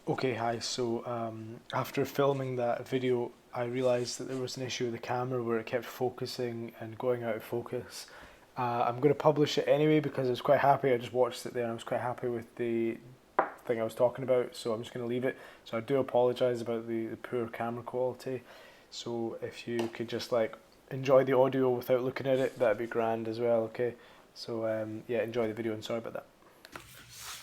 Okay, hi. So after filming that video, I realized that there was an issue with the camera where it kept focusing and going out of focus. I'm going to publish it anyway because I was quite happy. I just watched it there and I was quite happy with the thing I was talking about, so I'm just going to leave it. So I do apologize about the poor camera quality. So if you could just like enjoy the audio without looking at it, that'd be grand as well, okay? So yeah, enjoy the video and sorry about that.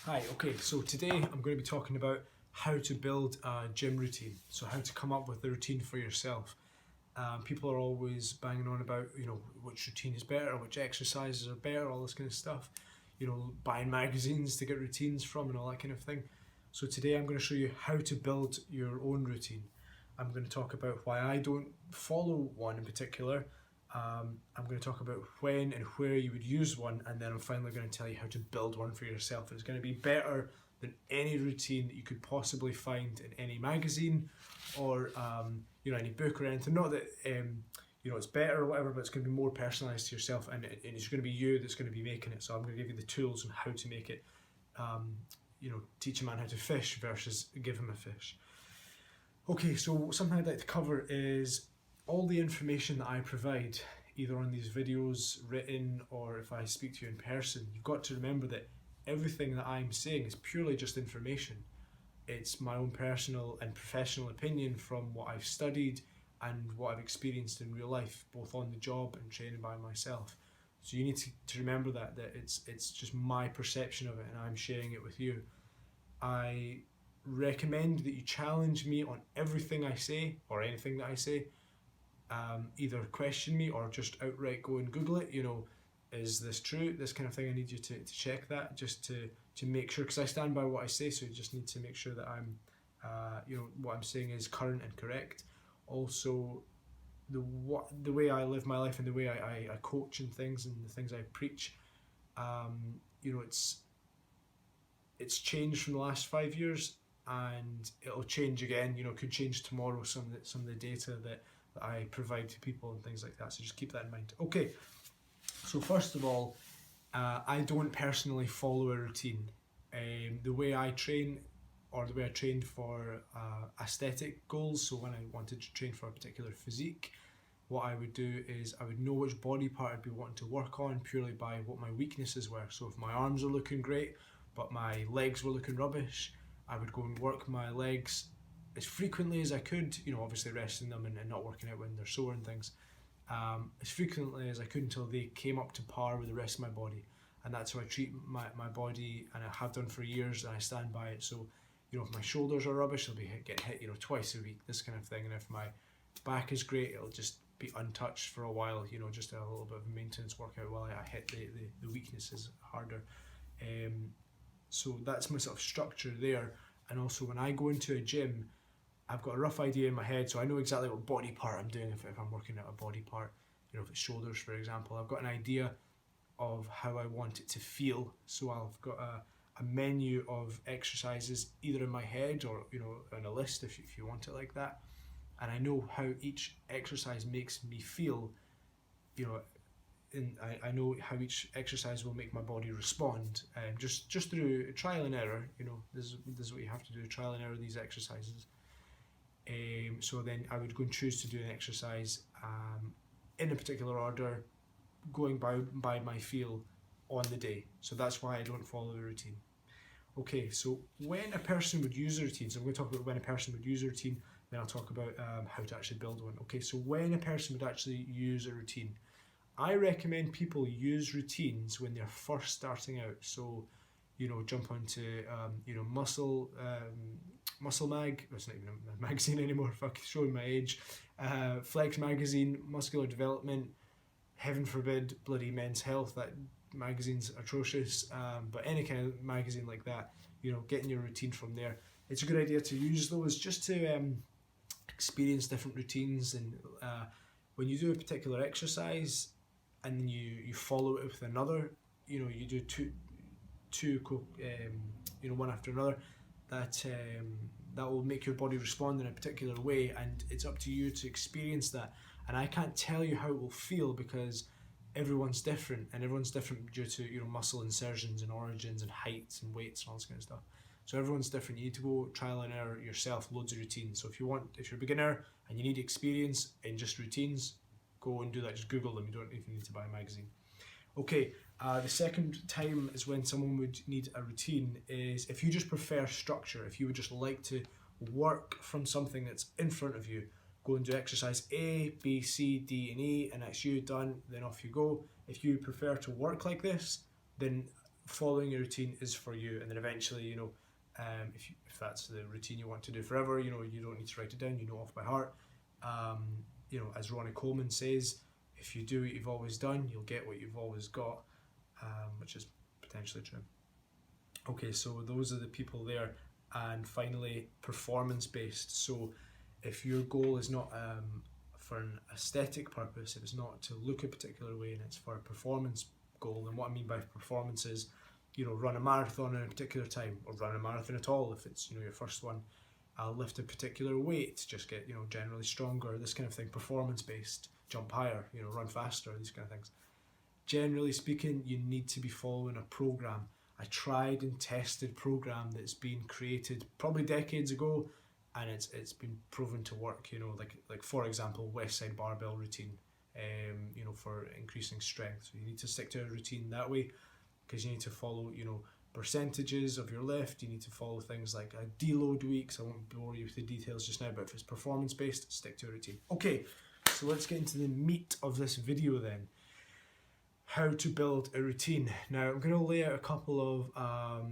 Hi, okay, so today I'm going to be talking about how to build a gym routine. So how to come up with the routine for yourself. People are always banging on about, which routine is better, which exercises are better, all this kind of stuff. Buying magazines to get routines from and all that kind of thing. So today I'm going to show you how to build your own routine. I'm going to talk about why I don't follow one in particular. I'm going to talk about when and where you would use one, and then I'm finally going to tell you how to build one for yourself. It's going to be better than any routine that you could possibly find in any magazine or any book or anything. Not that it's better or whatever, but it's going to be more personalised to yourself, and it's going to be you that's going to be making it. So I'm going to give you the tools on how to make it. Teach a man how to fish versus give him a fish. Okay, so something I'd like to cover is all the information that I provide, either on these videos, written, or if I speak to you in person. You've got to remember that everything that I'm saying is purely just information. It's my own personal and professional opinion from what I've studied and what I've experienced in real life, both on the job and training by myself. So you need to remember that it's just my perception of it and I'm sharing it with you. I recommend that you challenge me on everything I say or anything that I say. Either question me or just outright go and Google it. Is this true? This kind of thing. I need you to check that just to make sure, because I stand by what I say. So you just need to make sure that what I'm saying is current and correct. Also, the way I live my life and the way I coach and things and the things I preach, it's changed from the last 5 years, and it'll change again. Could change tomorrow. Some of the data that I provide to people and things like that. So just keep that in mind. Okay, so first of all, I don't personally follow a routine. The way I train, or the way I trained for aesthetic goals, so when I wanted to train for a particular physique, what I would do is I would know which body part I'd be wanting to work on purely by what my weaknesses were. So if my arms are looking great, but my legs were looking rubbish, I would go and work my legs as frequently as I could, obviously resting them and not working out when they're sore and things, as frequently as I could until they came up to par with the rest of my body. And that's how I treat my body, and I have done for years, and I stand by it. So, if my shoulders are rubbish, I'll be getting hit, twice a week, this kind of thing. And if my back is great, it'll just be untouched for a while, just a little bit of maintenance workout while I hit the weaknesses harder. So that's my sort of structure there. And also when I go into a gym, I've got a rough idea in my head, so I know exactly what body part I'm doing if I'm working out a body part. If it's shoulders, for example, I've got an idea of how I want it to feel. So I've got a menu of exercises either in my head or on a list if you want it like that. And I know how each exercise makes me feel. I know how each exercise will make my body respond. Just through trial and error. This is what you have to do: trial and error these exercises. So then I would go and choose to do an exercise in a particular order, going by my feel on the day. So that's why I don't follow a routine. Okay, so when a person would use a routine, so I'm going to talk about when a person would use a routine, then I'll talk about how to actually build one. Okay, so when a person would actually use a routine, I recommend people use routines when they're first starting out. So, jump onto Muscle Mag. It's not even a magazine anymore. If I'm showing my age, Flex Magazine, Muscular Development. Heaven forbid, bloody Men's Health. That magazine's atrocious. But any kind of magazine like that, getting your routine from there. It's a good idea to use those just to experience different routines. And when you do a particular exercise and then you follow it with another, you do two one after another, that will make your body respond in a particular way, and it's up to you to experience that. And I can't tell you how it will feel because everyone's different, and everyone's different due to muscle insertions and origins and heights and weights and all this kind of stuff. So everyone's different. You need to go trial and error yourself, loads of routines. So if you're a beginner and you need experience in just routines, go and do that. Just Google them. You don't even need to buy a magazine. Okay, the second time is when someone would need a routine is if you just prefer structure, if you would just like to work from something that's in front of you, go and do exercise A, B, C, D, and E, and that's you done, then off you go. If you prefer to work like this, then following your routine is for you, and then eventually, if that's the routine you want to do forever, you don't need to write it down, you know off by heart. As Ronnie Coleman says, if you do what you've always done, you'll get what you've always got, which is potentially true. Okay, so those are the people there. And finally, performance-based. So if your goal is not for an aesthetic purpose, if it's not to look a particular way and it's for a performance goal, then what I mean by performance is, run a marathon in a particular time, or run a marathon at all if it's, your first one. Lift a particular weight, just get, generally stronger, this kind of thing, performance-based. Jump higher, run faster, these kind of things. Generally speaking, you need to be following a program, a tried and tested program that's been created probably decades ago, and it's been proven to work. Like for example, West Side Barbell routine, for increasing strength. So you need to stick to a routine that way, because you need to follow, percentages of your lift. You need to follow things like a deload weeks. I won't bore you with the details just now, but if it's performance based, stick to a routine. Okay, so let's get into the meat of this video then. How to build a routine. Now I'm going to lay out a couple of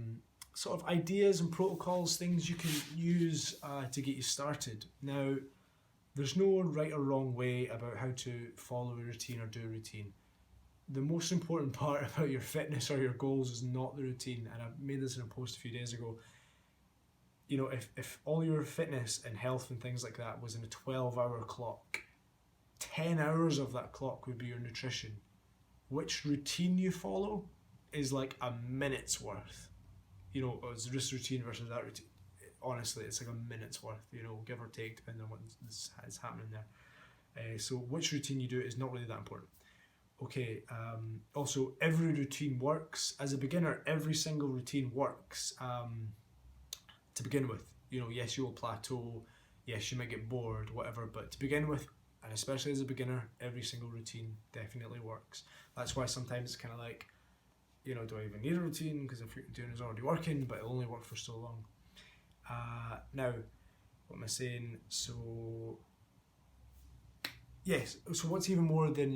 sort of ideas and protocols, things you can use to get you started. Now, there's no right or wrong way about how to follow a routine or do a routine. The most important part about your fitness or your goals is not the routine, and I made this in a post a few days ago. If all your fitness and health and things like that was in a 12-hour clock, 10 hours of that clock would be your nutrition. Which routine you follow is like a minute's worth. It's this routine versus that routine. Honestly, it's like a minute's worth, give or take, depending on what is happening there. So which routine you do is not really that important. Okay, also, every routine works. As a beginner, every single routine works to begin with. Yes, you will plateau. Yes, you might get bored, whatever. But to begin with, and especially as a beginner, every single routine definitely works. That's why sometimes it's kind of like, do I even need a routine? Because if you're doing it's already working, but it'll only work for so long. Now, what am I saying? So, yes. So what's even more important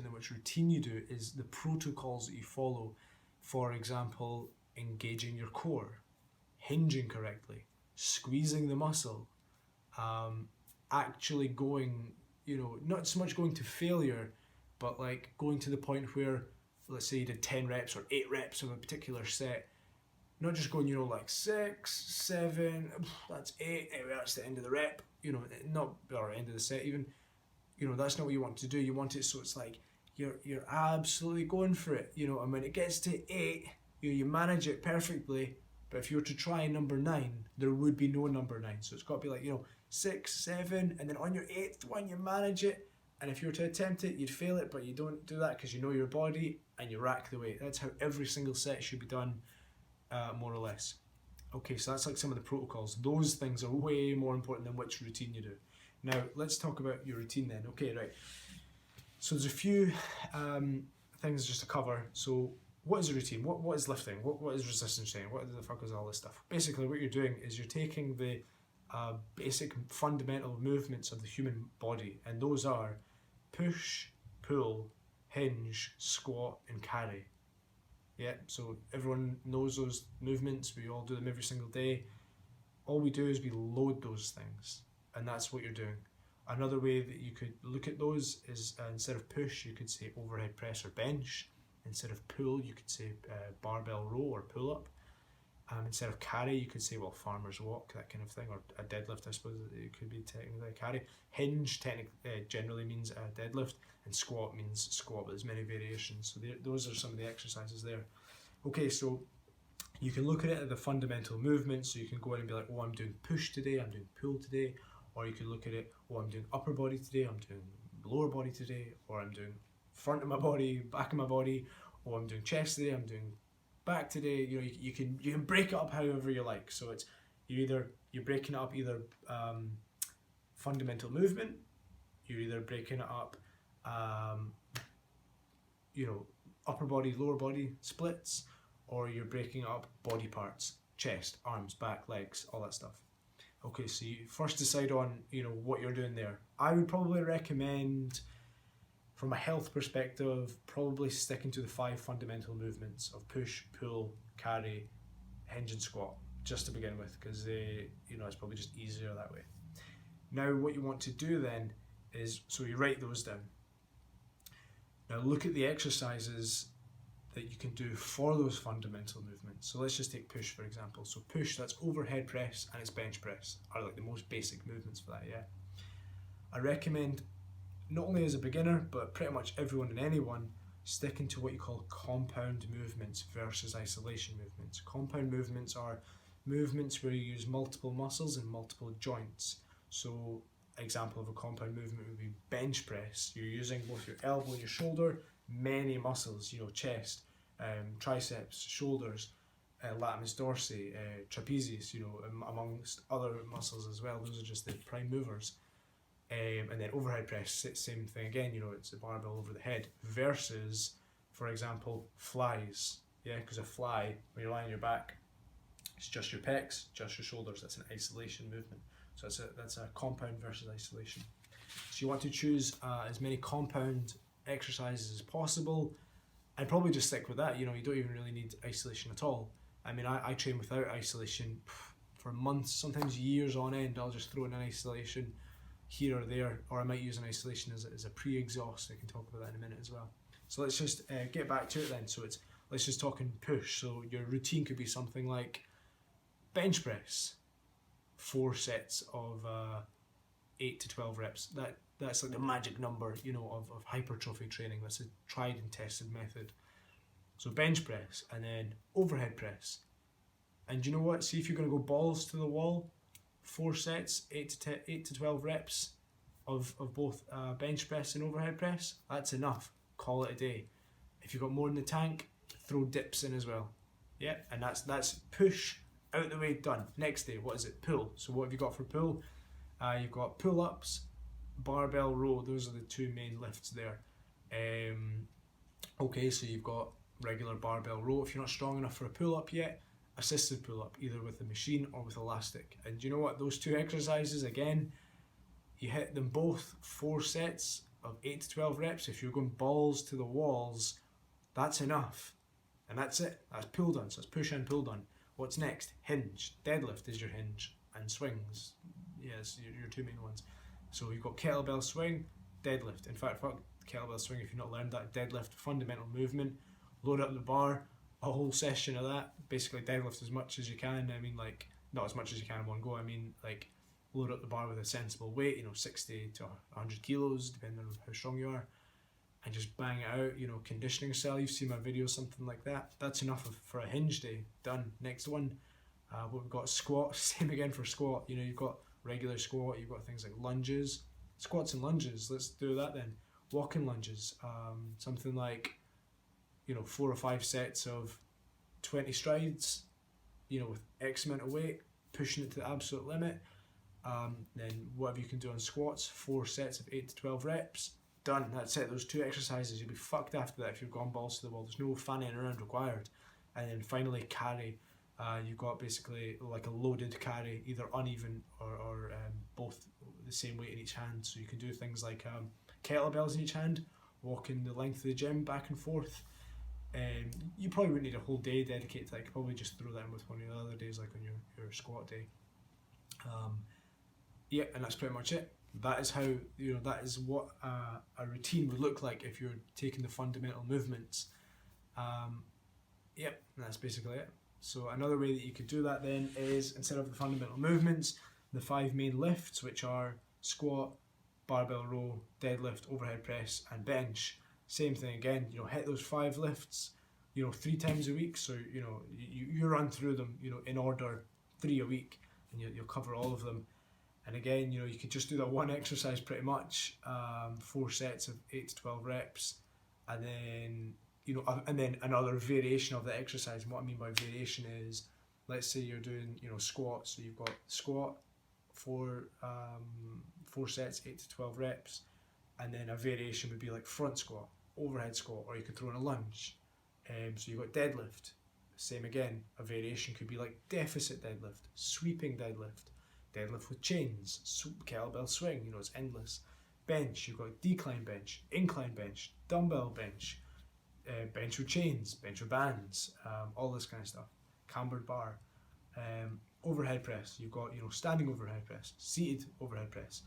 than which routine you do is the protocols that you follow. For example, engaging your core, hinging correctly, squeezing the muscle, actually going, not so much going to failure, but like going to the point where, let's say you did 10 reps or 8 reps of a particular set, not just going, like 6, 7, that's 8, anyway, that's the end of the rep, or end of the set even, that's not what you want to do. You want it so it's like, you're absolutely going for it, and when it gets to 8, you manage it perfectly. But if you were to try number 9, there would be no number 9. So it's got to be like, 6, 7, and then on your 8th one, you manage it. And if you were to attempt it, you'd fail it, but you don't do that because you know your body and you rack the weight. That's how every single set should be done, more or less. Okay, so that's like some of the protocols. Those things are way more important than which routine you do. Now, let's talk about your routine then. Okay, right. So there's a few things just to cover. So what is a routine? What is lifting? What is resistance training? What the fuck is all this stuff? Basically, what you're doing is you're taking the basic fundamental movements of the human body, and those are push, pull, hinge, squat, and carry. Yeah, so everyone knows those movements. We all do them every single day. All we do is we load those things, and that's what you're doing. Another way that you could look at those is instead of push, you could say overhead press or bench. Instead of pull, you could say barbell row or pull up. Instead of carry, you could say, farmer's walk, that kind of thing, or a deadlift, I suppose it could be technically a carry. Hinge generally means a deadlift, and squat means squat, but there's many variations. So those are some of the exercises there. Okay, so you can look at it at the fundamental movements, so you can go in and be like, I'm doing push today, I'm doing pull today, or you can look at it, I'm doing upper body today, I'm doing lower body today, or I'm doing front of my body, back of my body, or I'm doing chest today, I'm doing back today, you can break it up however you like. So it's you're breaking it up either fundamental movement, you're either breaking it up upper body, lower body splits, or you're breaking up body parts, chest, arms, back, legs, all that stuff. Okay, so you first decide on what you're doing there. I would probably recommend, from a health perspective, probably sticking to the 5 fundamental movements of push, pull, carry, hinge and squat, just to begin with, because it's probably just easier that way. Now what you want to do then is, so you write those down. Now look at the exercises that you can do for those fundamental movements. So let's just take push for example. So push, that's overhead press and it's bench press, are like the most basic movements for that, yeah. I recommend, not only as a beginner, but pretty much everyone and anyone, sticking to what you call compound movements versus isolation movements. Compound movements are movements where you use multiple muscles and multiple joints. So example of a compound movement would be bench press. You're using both your elbow and your shoulder, many muscles, chest, triceps, shoulders, latimus dorsi, trapezius, amongst other muscles as well. Those are just the prime movers. And then overhead press, same thing again, it's a barbell over the head, versus, for example, flies. Yeah, because a fly, when you're lying on your back, it's just your pecs, just your shoulders. That's an isolation movement. So that's a compound versus isolation. So you want to choose as many compound exercises as possible, and probably just stick with that. You don't even really need isolation at all. I mean, I train without isolation for months, sometimes years on end. I'll just throw in an isolation here or there, or I might use an isolation as a pre-exhaust. I can talk about that in a minute as well. So let's just get back to it then. So let's just talk in push. So your routine could be something like bench press, 4 sets of 8 to 12 reps. That's like the magic number, of hypertrophy training. That's a tried and tested method. So bench press, and then overhead press. And you know what? See if you're going to go balls to the wall, 4 sets, 8 to 12 reps of both bench press and overhead press. That's enough. Call it a day. If you've got more in the tank, throw dips in as well. Yeah, and that's push, out the way, done. Next day, what is it? Pull. So what have you got for pull? You've got pull-ups, barbell row. Those are the 2 main lifts there. Okay, so you've got regular barbell row. If you're not strong enough for a pull-up yet, assisted pull-up, either with a machine or with elastic. And you know what? Those 2 exercises, again, you hit them both 4 sets of 8 to 12 reps. If you're going balls to the walls, that's enough. And that's it. That's pull done. So that's push and pull done. What's next? Hinge. Deadlift is your hinge. And swings. Yes, your 2 main ones. So you've got kettlebell swing, deadlift. In fact, fuck kettlebell swing if you've not learned that. Deadlift, fundamental movement. Load up the bar. A whole session of that. Basically deadlift as much as you can. I mean, like, not as much as you can in one go. I mean, like, load up the bar with a sensible weight, 60 to 100 kilos, depending on how strong you are. And just bang it out, conditioning cell. You've seen my videos, something like that. That's enough for a hinge day. Done. Next one. What we've got, squat. Same again for squat. You've got regular squat. You've got things like lunges. Squats and lunges. Let's do that then. Walking lunges. Something like, 4 or 5 sets of 20 strides, with X amount of weight, pushing it to the absolute limit. Then whatever you can do on squats, 4 sets of 8 to 12 reps. Done. That's it. Those 2 exercises. You'll be fucked after that if you've gone balls to the wall. There's no fanning around required. And then finally carry. You've got basically like a loaded carry, either uneven or both the same weight in each hand. So you can do things like kettlebells in each hand, walking the length of the gym back and forth. You probably wouldn't need a whole day dedicated to that. You could probably just throw that in with one of the other days, like on your squat day. Yeah, and that's pretty much it. That is how, that is what a routine would look like if you're taking the fundamental movements. Yep, and that's basically it. So another way that you could do that then is, instead of the fundamental movements, the 5 main lifts, which are squat, barbell row, deadlift, overhead press, and bench. Same thing again, hit those 5 lifts, 3 times a week. So, you run through them, in order, 3 a week, and you'll cover all of them. And again, you could just do that one exercise pretty much, 4 sets of 8 to 12 reps, and then and then another variation of the exercise. And what I mean by variation is, let's say you're doing, squats. So you've got squat, four sets, 8 to 12 reps, and then a variation would be like front squat, overhead squat, or you could throw in a lunge. So you've got deadlift. Same again, a variation could be like deficit deadlift, sweeping deadlift, deadlift with chains, kettlebell swing, it's endless. Bench, you've got decline bench, incline bench, dumbbell bench, bench with chains, bench with bands, all this kind of stuff. Cambered bar, overhead press, you've got standing overhead press, seated overhead press.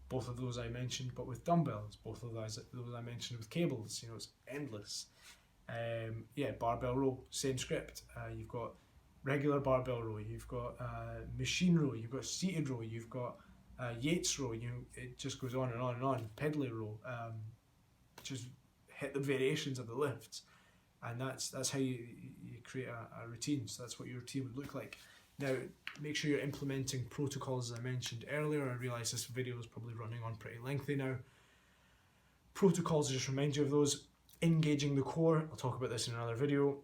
Both of those I mentioned, but with dumbbells. Both of those I mentioned with cables. It's endless. Barbell row, same script. You've got regular barbell row, you've got machine row, you've got seated row, you've got Yates row. It just goes on and on and on. Pedal row, just hit the variations of the lifts, and that's how you create a routine. So that's what your routine would look like. Now, make sure you're implementing protocols, as I mentioned earlier. I realise this video is probably running on pretty lengthy now. Protocols, just remind you of those. Engaging the core, I'll talk about this in another video.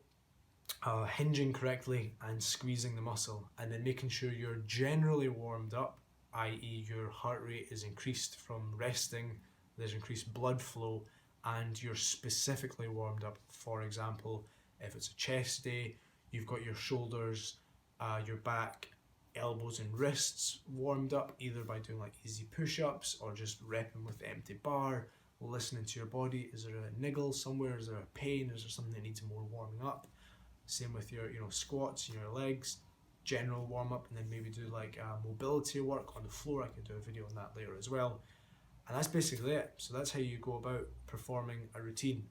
Hinging correctly and squeezing the muscle, and then making sure you're generally warmed up, i.e. your heart rate is increased from resting, there's increased blood flow, and you're specifically warmed up. For example, if it's a chest day, you've got your shoulders, your back, elbows and wrists warmed up, either by doing like easy push-ups or just repping with the empty bar, listening to your body. Is there a niggle somewhere? Is there a pain? Is there something that needs more warming up? Same with your squats and your legs, general warm up, and then maybe do like mobility work on the floor. I could do a video on that later as well. And that's basically it. So that's how you go about performing a routine.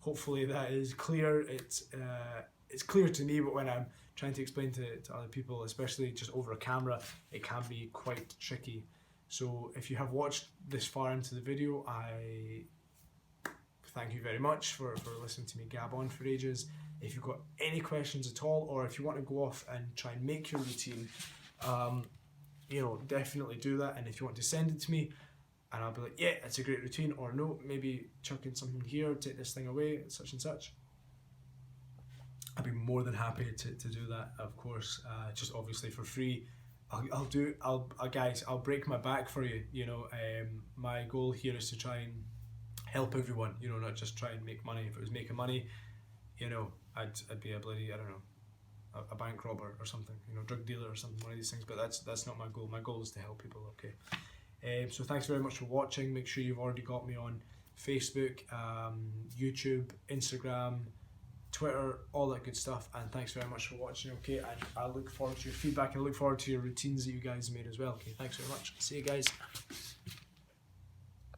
Hopefully that is clear. It's clear to me, but when I'm trying to explain to other people, especially just over a camera, it can be quite tricky. So if you have watched this far into the video, I thank you very much for listening to me gab on for ages. If you've got any questions at all, or if you want to go off and try and make your routine, definitely do that. And if you want to send it to me, and I'll be like, yeah, that's a great routine, or no, maybe chuck in something here, take this thing away, such and such. I'd be more than happy to do that, of course, just obviously for free. Guys, I'll break my back for you. My goal here is to try and help everyone. Not just try and make money. If it was making money, I'd be a bloody, I don't know, a bank robber or something. Drug dealer or something. One of these things. But that's not my goal. My goal is to help people. Okay. So thanks very much for watching. Make sure you've already got me on Facebook, YouTube, Instagram, Twitter, all that good stuff, and thanks very much for watching. Okay, and I look forward to your feedback, and I look forward to your routines that you guys made as well. Okay, thanks very much. See you guys.